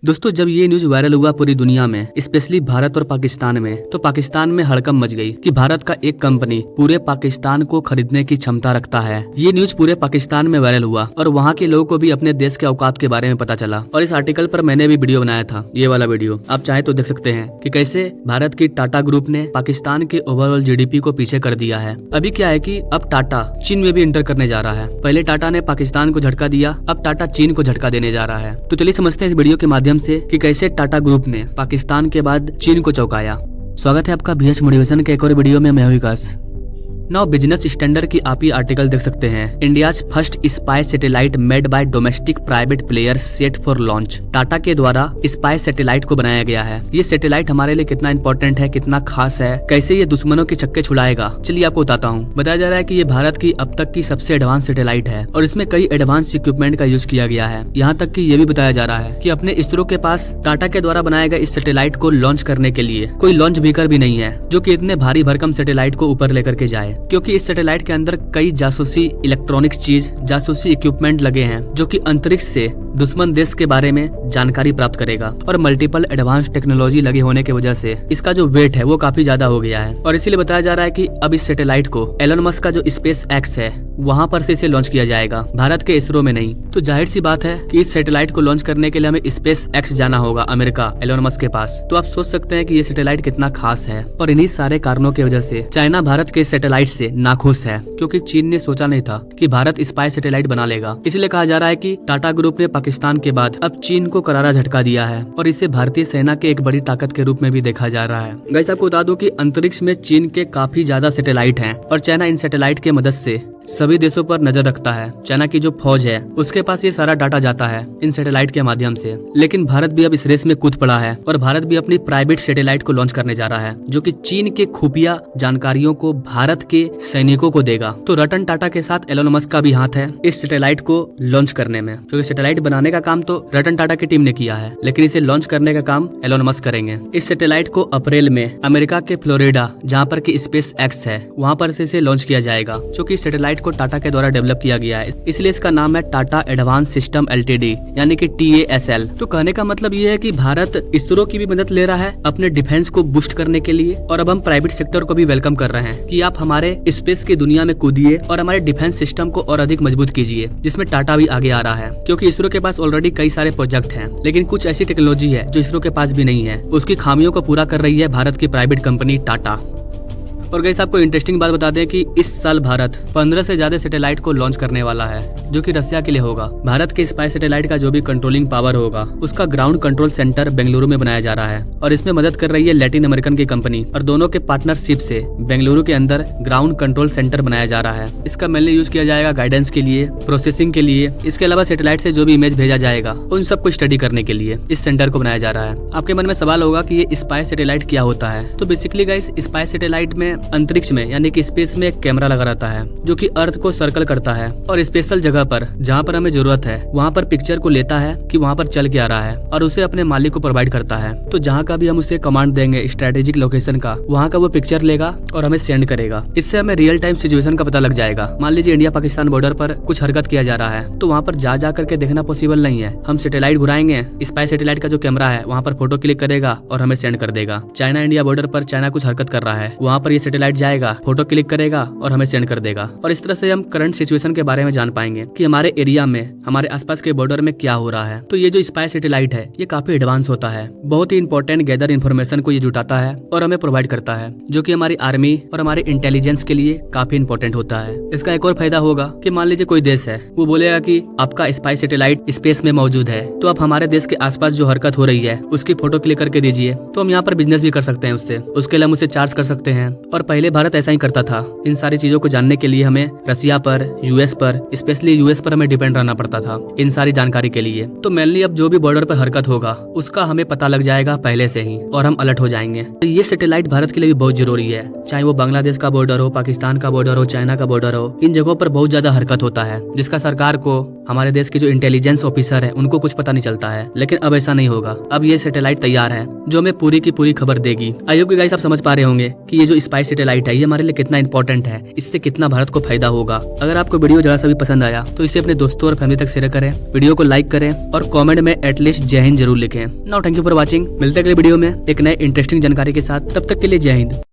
दोस्तों, जब ये न्यूज वायरल हुआ पूरी दुनिया में, स्पेशली भारत और पाकिस्तान में, तो पाकिस्तान में हड़कंप मच गई कि भारत का एक कंपनी पूरे पाकिस्तान को खरीदने की क्षमता रखता है। ये न्यूज पूरे पाकिस्तान में वायरल हुआ और वहाँ के लोगों को भी अपने देश के औकात के बारे में पता चला। और इस आर्टिकल पर मैंने भी वीडियो बनाया था, ये वाला वीडियो आप चाहे तो देख सकते हैं कि कैसे भारत की टाटा ग्रुप ने पाकिस्तान के ओवरऑल जीडीपी को पीछे कर दिया है। अभी क्या है कि अब टाटा चीन में भी इंटर करने जा रहा है। पहले टाटा ने पाकिस्तान को झटका दिया, अब टाटा चीन को झटका देने जा रहा है। तो चलिए समझते हैं इस वीडियो के माध्यम से कि कैसे टाटा ग्रुप ने पाकिस्तान के बाद चीन को चौंकाया। स्वागत है आपका बीएच मोटिवेशन के एक और वीडियो में। मैं हूं विकास। नाउ बिजनेस स्टैंडर्ड की आप ये आर्टिकल देख सकते हैं। India's first spy satellite made by domestic private player set for launch. Tata के द्वारा स्पाई सैटेलाइट को बनाया गया है। ये सैटेलाइट हमारे लिए कितना इंपॉर्टेंट है, कितना खास है, कैसे ये दुश्मनों के छक्के छुड़ाएगा, चलिए आपको बताता हूँ। बताया जा रहा है कि ये भारत की अब तक की सबसे एडवांस सैटेलाइट है और इसमें कई एडवांस इक्विपमेंट का यूज किया गया है। यहाँ तक कि ये भी बताया जा रहा है कि अपने इसरो के पास टाटा के द्वारा बनाए गए इस सैटेलाइट को लॉन्च करने के लिए कोई लॉन्च व्हीकल भी नहीं है जो कि इतने भारी भरकम सैटेलाइट को ऊपर लेकर के जाए, क्योंकि इस सैटेलाइट के अंदर कई जासूसी इलेक्ट्रॉनिक चीज, जासूसी इक्विपमेंट लगे हैं जो कि अंतरिक्ष से दुश्मन देश के बारे में जानकारी प्राप्त करेगा। और मल्टीपल एडवांस टेक्नोलॉजी लगे होने की वजह से इसका जो वेट है वो काफी ज्यादा हो गया है। और इसीलिए बताया जा रहा है कि अब इस सैटेलाइट को एलन मस्क का जो स्पेस एक्स है वहाँ पर से इसे लॉन्च किया जाएगा, भारत के इसरो में नहीं। तो जाहिर सी बात है कि इस सैटेलाइट को लॉन्च करने के लिए हमें स्पेस एक्स जाना होगा, अमेरिका, एलन मस्क के पास। तो आप सोच सकते हैं कि ये सैटेलाइट कितना खास है। और इन्हीं सारे कारणों की वजह से चाइना भारत के सैटेलाइट से नाखुश है, क्योंकि चीन ने सोचा नहीं था कि भारत स्पाई सैटेलाइट बना लेगा। इसलिए कहा जा रहा है कि टाटा ग्रुप ने पाकिस्तान के बाद अब चीन को करारा झटका दिया है और इसे भारतीय सेना के एक बड़ी ताकत के रूप में भी देखा जा रहा है। गाइस, आपको बता दूं कि अंतरिक्ष में चीन के काफी ज्यादा सैटेलाइट हैं और चाइना इन सैटेलाइट के मदद से सभी देशों पर नजर रखता है। चाइना की जो फौज है उसके पास ये सारा डाटा जाता है इन सैटेलाइट के माध्यम से। लेकिन भारत भी अब इस रेस में कूद पड़ा है और भारत भी अपनी प्राइवेट सैटेलाइट को लॉन्च करने जा रहा है, जो कि चीन के खुफिया जानकारियों को भारत के सैनिकों को देगा। तो रतन टाटा के साथ एलन मस्क का भी हाथ है इस सैटेलाइट को लॉन्च करने में, क्योंकि सैटेलाइट बनाने का काम तो रतन टाटा की टीम ने किया है, लेकिन इसे लॉन्च करने का काम एलन मस्क करेंगे। इस सैटेलाइट को अप्रैल में अमेरिका के फ्लोरिडा, जहाँ पर की स्पेस एक्स है, वहाँ पर से इसे लॉन्च किया जाएगा, जो कि सैटेलाइट को टाटा के द्वारा डेवलप किया गया है। इसलिए इसका नाम है टाटा एडवांस सिस्टम एलटीडी, यानी कि TASL। तो कहने का मतलब ये है कि भारत इसरो की भी मदद ले रहा है अपने डिफेंस को बूस्ट करने के लिए, और अब हम प्राइवेट सेक्टर को भी वेलकम कर रहे हैं कि आप हमारे स्पेस की दुनिया में कूदिए और हमारे डिफेंस सिस्टम को और अधिक मजबूत कीजिए, जिसमें टाटा भी आगे आ रहा है। क्योंकि इसरो के पास ऑलरेडी कई सारे प्रोजेक्ट हैं, लेकिन कुछ ऐसी टेक्नोलॉजी है जो इसरो के पास भी नहीं है। उसकी खामियों को पूरा कर रही है भारत की प्राइवेट कंपनी टाटा। और गाइस, आपको इंटरेस्टिंग बात बता दें कि इस साल भारत 15 से ज्यादा सैटेलाइट को लॉन्च करने वाला है, जो कि रसिया के लिए होगा। भारत के स्पाई सैटेलाइट का जो भी कंट्रोलिंग पावर होगा उसका ग्राउंड कंट्रोल सेंटर बेंगलुरु में बनाया जा रहा है और इसमें मदद कर रही है लैटिन अमेरिकन की कंपनी, और दोनों के पार्टनरशिप से बेंगलुरु के अंदर ग्राउंड कंट्रोल सेंटर बनाया जा रहा है। इसका मेनली यूज किया जाएगा गाइडेंस के लिए, प्रोसेसिंग के लिए। इसके अलावा सैटेलाइट से जो भी इमेज भेजा जाएगा उन सबको स्टडी करने के लिए इस सेंटर को बनाया जा रहा है। आपके मन में सवाल होगा कि ये स्पाई सैटेलाइट क्या होता है। तो बेसिकली गाइस, स्पाई सैटेलाइट में अंतरिक्ष में यानी कि स्पेस में एक कैमरा लगा रहता है जो कि अर्थ को सर्कल करता है और स्पेशल जगह पर जहाँ पर हमें जरूरत है वहाँ पर पिक्चर को लेता है कि वहाँ पर चल के आ रहा है और उसे अपने मालिक को प्रोवाइड करता है। तो जहाँ का भी हम उसे कमांड देंगे स्ट्रेटेजिक लोकेशन का, वहाँ का वो पिक्चर लेगा और हमें सेंड करेगा। इससे हमें रियल टाइम सिचुएशन का पता लग जाएगा। मान लीजिए इंडिया पाकिस्तान बॉर्डर पर कुछ हरकत किया जा रहा है, तो वहाँ पर जा करके देखना पॉसिबल नहीं है। हम सैटेलाइट घुराएंगे, स्पाई सैटेलाइट का जो कैमरा है वहाँ पर फोटो क्लिक करेगा और हमें सेंड कर देगा। चाइना इंडिया बॉर्डर पर चाइना कुछ हरकत कर रहा है, वहाँ पर ये सैटेलाइट जाएगा, फोटो क्लिक करेगा और हमें सेंड कर देगा। और इस तरह से हम करंट सिचुएशन के बारे में जान पाएंगे कि हमारे एरिया में, हमारे आसपास के बॉर्डर में क्या हो रहा है। तो ये जो स्पाई सैटेलाइट है ये काफी एडवांस होता है, बहुत ही इंपॉर्टेंट गैदर इन्फॉर्मेशन को ये जुटाता है और हमें प्रोवाइड करता है, जो कि हमारी आर्मी और हमारे इंटेलिजेंस के लिए काफी इंपॉर्टेंट होता है। इसका एक और फायदा होगा कि मान लीजिए कोई देश है, वो बोलेगा कि आपका स्पाई सैटेलाइट स्पेस में मौजूद है, तो आप हमारे देश के आसपास जो हरकत हो रही है उसकी फोटो क्लिक करके दीजिए, तो हम यहाँ पर बिजनेस भी कर सकते हैं उससे। उसके लिए हम उसे चार्ज कर सकते हैं। और पहले भारत ऐसा ही करता था। इन सारी चीजों को जानने के लिए हमें रसिया पर, यूएस पर, स्पेशली यूएस पर हमें डिपेंड रहना पड़ता था इन सारी जानकारी के लिए। तो मेनली अब जो भी बॉर्डर पर हरकत होगा उसका हमें पता लग जाएगा पहले से ही और हम अलर्ट हो जाएंगे। तो ये सैटेलाइट भारत के लिए भी बहुत जरूरी है, चाहे वो बांग्लादेश का बॉर्डर हो, पाकिस्तान का बॉर्डर हो, चाइना का बॉर्डर हो। इन जगहों पर बहुत ज्यादा हरकत होता है जिसका सरकार को, हमारे देश के जो इंटेलिजेंस ऑफिसर है उनको कुछ पता नहीं चलता है। लेकिन अब ऐसा नहीं होगा, अब ये सैटेलाइट तैयार है जो हमें पूरी की पूरी खबर देगी। आई होप कि गाइस आप समझ पा रहे होंगे कि ये जो स्पाई सैटेलाइट है, ये हमारे लिए कितना इंपॉर्टेंट है, इससे कितना भारत को फायदा होगा। अगर आपको वीडियो जरा सा भी पसंद आया तो इसे अपने दोस्तों और फैमिली तक शेयर करें, वीडियो को लाइक करें और कमेंट में एटलीस्ट जय हिंद जरूर लिखें। Now thank you for watching. मिलते हैं अगले वीडियो में एक नए इंटरेस्टिंग जानकारी के साथ, तब तक के लिए जय हिंद।